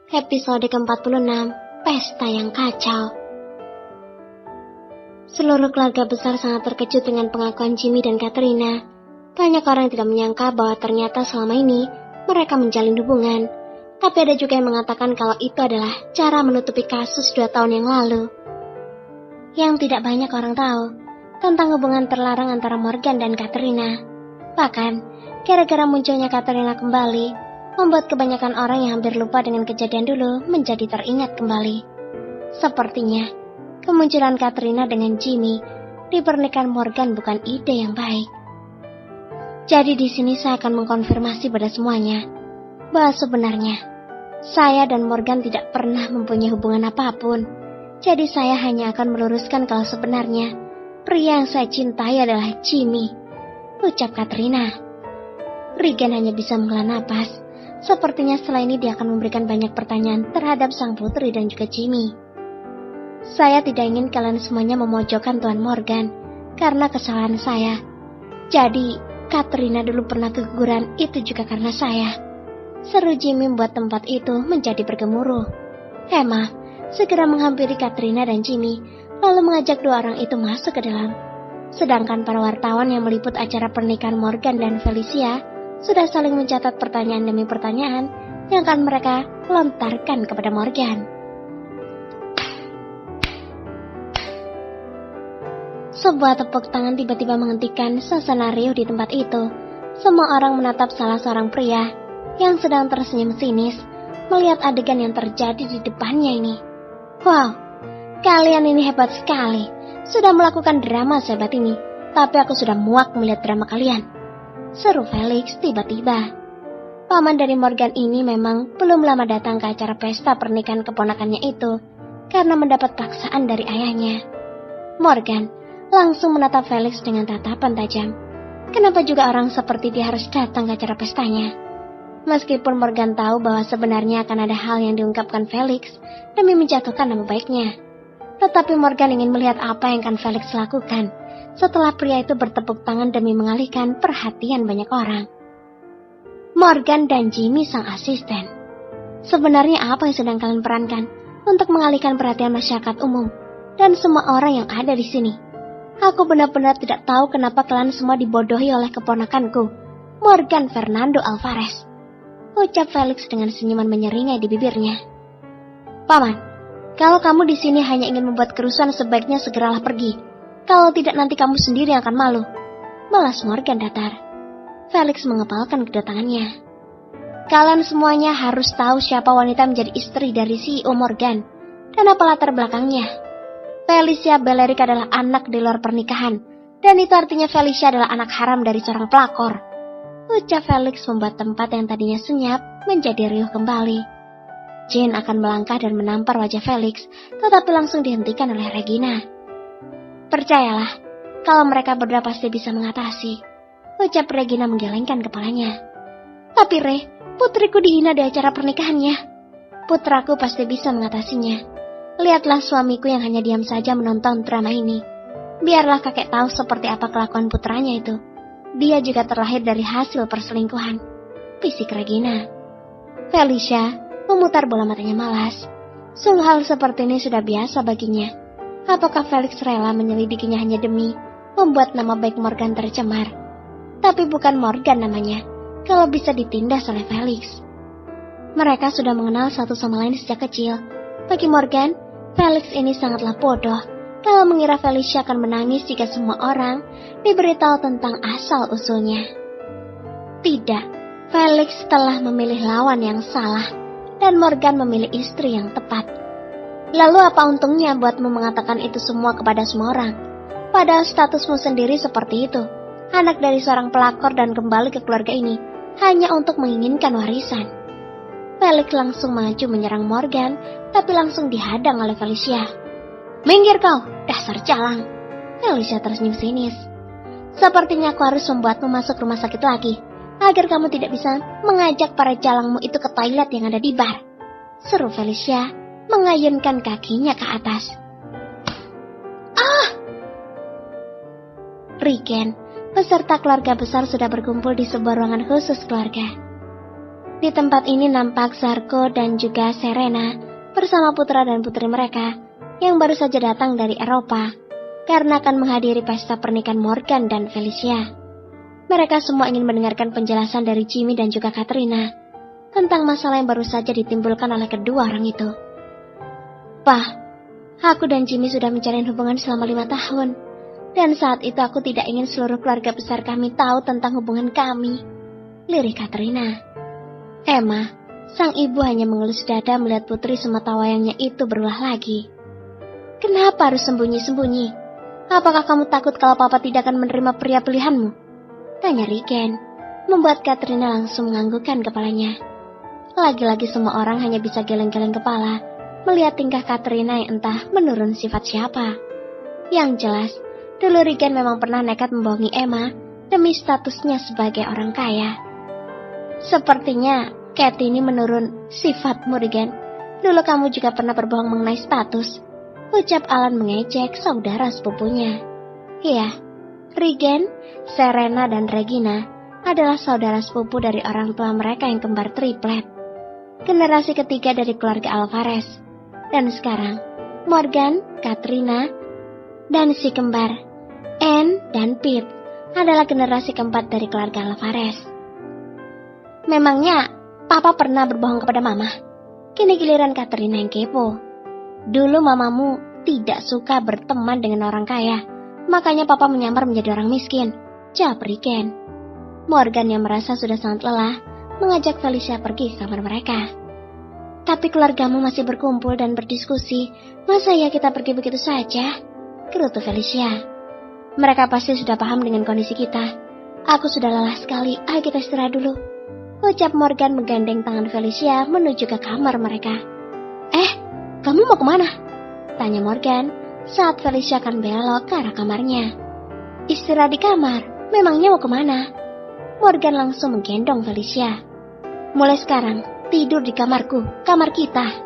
Episode ke-46, Pesta yang Kacau. Seluruh keluarga besar sangat terkejut dengan pengakuan Jimmy dan Katrina. Banyak orang yang tidak menyangka bahwa ternyata selama ini mereka menjalin hubungan. Tapi ada juga yang mengatakan kalau itu adalah cara menutupi kasus 2 tahun yang lalu. Yang tidak banyak orang tahu tentang hubungan terlarang antara Morgan dan Katrina. Bahkan, gara-gara munculnya Katrina kembali, membuat kebanyakan orang yang hampir lupa dengan kejadian dulu menjadi teringat kembali. Sepertinya, kemunculan Katrina dengan Jimmy di pernikahan Morgan bukan ide yang baik. Jadi di sini saya akan mengkonfirmasi pada semuanya bahwa sebenarnya saya dan Morgan tidak pernah mempunyai hubungan apapun. Jadi saya hanya akan meluruskan kalau sebenarnya pria yang saya cintai adalah Jimmy, ucap Katrina. Regan hanya bisa menghela napas. Sepertinya setelah ini dia akan memberikan banyak pertanyaan terhadap sang putri dan juga Jimmy. Saya tidak ingin kalian semuanya memojokkan Tuan Morgan karena kesalahan saya. Jadi, Katrina dulu pernah keguguran itu juga karena saya. Seru Jimmy membuat tempat itu menjadi bergemuruh. Emma segera menghampiri Katrina dan Jimmy, lalu mengajak 2 orang itu masuk ke dalam. Sedangkan para wartawan yang meliput acara pernikahan Morgan dan Felicia sudah saling mencatat pertanyaan demi pertanyaan yang akan mereka lontarkan kepada Morgan. Sebuah tepuk tangan tiba-tiba menghentikan suasana riuh di tempat itu. Semua orang menatap salah seorang pria yang sedang tersenyum sinis melihat adegan yang terjadi di depannya ini. Wow, kalian ini hebat sekali. Sudah melakukan drama sehebat ini, tapi aku sudah muak melihat drama kalian, seru Felix tiba-tiba. Paman dari Morgan ini memang belum lama datang ke acara pesta pernikahan keponakannya itu karena mendapat paksaan dari ayahnya. Morgan langsung menatap Felix dengan tatapan tajam. Kenapa juga orang seperti dia harus datang ke acara pestanya? Meskipun Morgan tahu bahwa sebenarnya akan ada hal yang diungkapkan Felix demi menjatuhkan nama baiknya, tetapi Morgan ingin melihat apa yang akan Felix lakukan setelah pria itu bertepuk tangan demi mengalihkan perhatian banyak orang. Morgan dan Jimmy sang asisten. Sebenarnya apa yang sedang kalian perankan untuk mengalihkan perhatian masyarakat umum dan semua orang yang ada di sini? Aku benar-benar tidak tahu kenapa kalian semua dibodohi oleh keponakanku, Morgan Fernando Alvarez, ucap Felix dengan senyuman menyeringai di bibirnya. Paman, kalau kamu di sini hanya ingin membuat kerusuhan, sebaiknya segeralah pergi. Kalau tidak nanti kamu sendiri yang akan malu, balas Morgan datar. Felix mengepalkan kedatangannya. Kalian semuanya harus tahu siapa wanita menjadi istri dari CEO Morgan dan apa latar belakangnya. Felicia Beleric adalah anak di luar pernikahan, dan itu artinya Felicia adalah anak haram dari seorang pelakor, ucap Felix membuat tempat yang tadinya senyap menjadi riuh kembali. Jane akan melangkah dan menampar wajah Felix, tetapi langsung dihentikan oleh Regina. Percayalah, kalau mereka berdua pasti bisa mengatasi, ucap Regina menggelengkan kepalanya. Tapi Re, putriku dihina di acara pernikahannya. Putraku pasti bisa mengatasinya. Lihatlah suamiku yang hanya diam saja menonton drama ini. Biarlah kakek tahu seperti apa kelakuan putranya itu. Dia juga terlahir dari hasil perselingkuhan, bisik Regina. Felicia memutar bola matanya malas. Sungguh hal seperti ini sudah biasa baginya. Apakah Felix rela menyelidikinya hanya demi membuat nama baik Morgan tercemar? Tapi bukan Morgan namanya, kalau bisa ditindas oleh Felix. Mereka sudah mengenal satu sama lain sejak kecil. Bagi Morgan, Felix ini sangatlah bodoh kalau mengira Felicia akan menangis jika semua orang diberitahu tentang asal-usulnya. Tidak, Felix telah memilih lawan yang salah dan Morgan memilih istri yang tepat. Lalu apa untungnya buatmu mengatakan itu semua kepada semua orang? Padahal statusmu sendiri seperti itu, anak dari seorang pelakor dan kembali ke keluarga ini hanya untuk menginginkan warisan. Felix langsung maju menyerang Morgan, tapi langsung dihadang oleh Felicia. Minggir kau, dasar calang, Felicia tersenyum sinis. Sepertinya aku harus membuatmu masuk rumah sakit lagi, agar kamu tidak bisa mengajak para calangmu itu ke toilet yang ada di bar, seru Felicia mengayunkan kakinya ke atas. Regan beserta keluarga besar sudah berkumpul di sebuah ruangan khusus keluarga. Di tempat ini nampak Zarko dan juga Serena bersama putra dan putri mereka yang baru saja datang dari Eropa karena akan menghadiri pesta pernikahan Morgan dan Felicia. Mereka semua ingin mendengarkan penjelasan dari Jimmy dan juga Katrina tentang masalah yang baru saja ditimbulkan oleh kedua orang itu. "Pak, aku dan Jimmy sudah menjalin hubungan selama 5 tahun. Dan saat itu aku tidak ingin seluruh keluarga besar kami tahu tentang hubungan kami," lirih Katrina. Emma, sang ibu hanya mengelus dada melihat putri semata wayangnya itu berulah lagi. "Kenapa harus sembunyi-sembunyi? Apakah kamu takut kalau papa tidak akan menerima pria pilihanmu?" tanya Regen, membuat Katrina langsung menganggukkan kepalanya. Lagi-lagi semua orang hanya bisa geleng-geleng kepala melihat tingkah Katrina yang entah menurun sifat siapa. Yang jelas, dulu Regen memang pernah nekat membohongi Emma demi statusnya sebagai orang kaya. "Sepertinya Kathy ini menurun sifatmu, Regen. Dulu kamu juga pernah berbohong mengenai status," ucap Alan mengejek saudara sepupunya. Iya, Regen, Serena, dan Regina adalah saudara sepupu dari orang tua mereka yang kembar triplet. Generasi ketiga dari keluarga Alvarez. Dan sekarang, Morgan, Katrina, dan si kembar Anne dan Pete adalah generasi keempat dari keluarga Alvarez. "Memangnya papa pernah berbohong kepada mama?" Kini giliran Katrina yang kepo. "Dulu mamamu tidak suka berteman dengan orang kaya, makanya papa menyamar menjadi orang miskin," jawab Regen. Morgan yang merasa sudah sangat lelah mengajak Felicia pergi ke kamar mereka. "Tapi keluargamu masih berkumpul dan berdiskusi, masa ya kita pergi begitu saja?" gerutu Felicia. "Mereka pasti sudah paham dengan kondisi kita. Aku sudah lelah sekali, ayo kita istirahat dulu," ucap Morgan menggandeng tangan Felicia menuju ke kamar mereka. Kamu mau kemana?" tanya Morgan saat Felicia akan belok ke arah kamarnya. "Istirahat di kamar, memangnya mau kemana?" Morgan langsung menggendong Felicia. "Mulai sekarang, tidur di kamarku, kamar kita."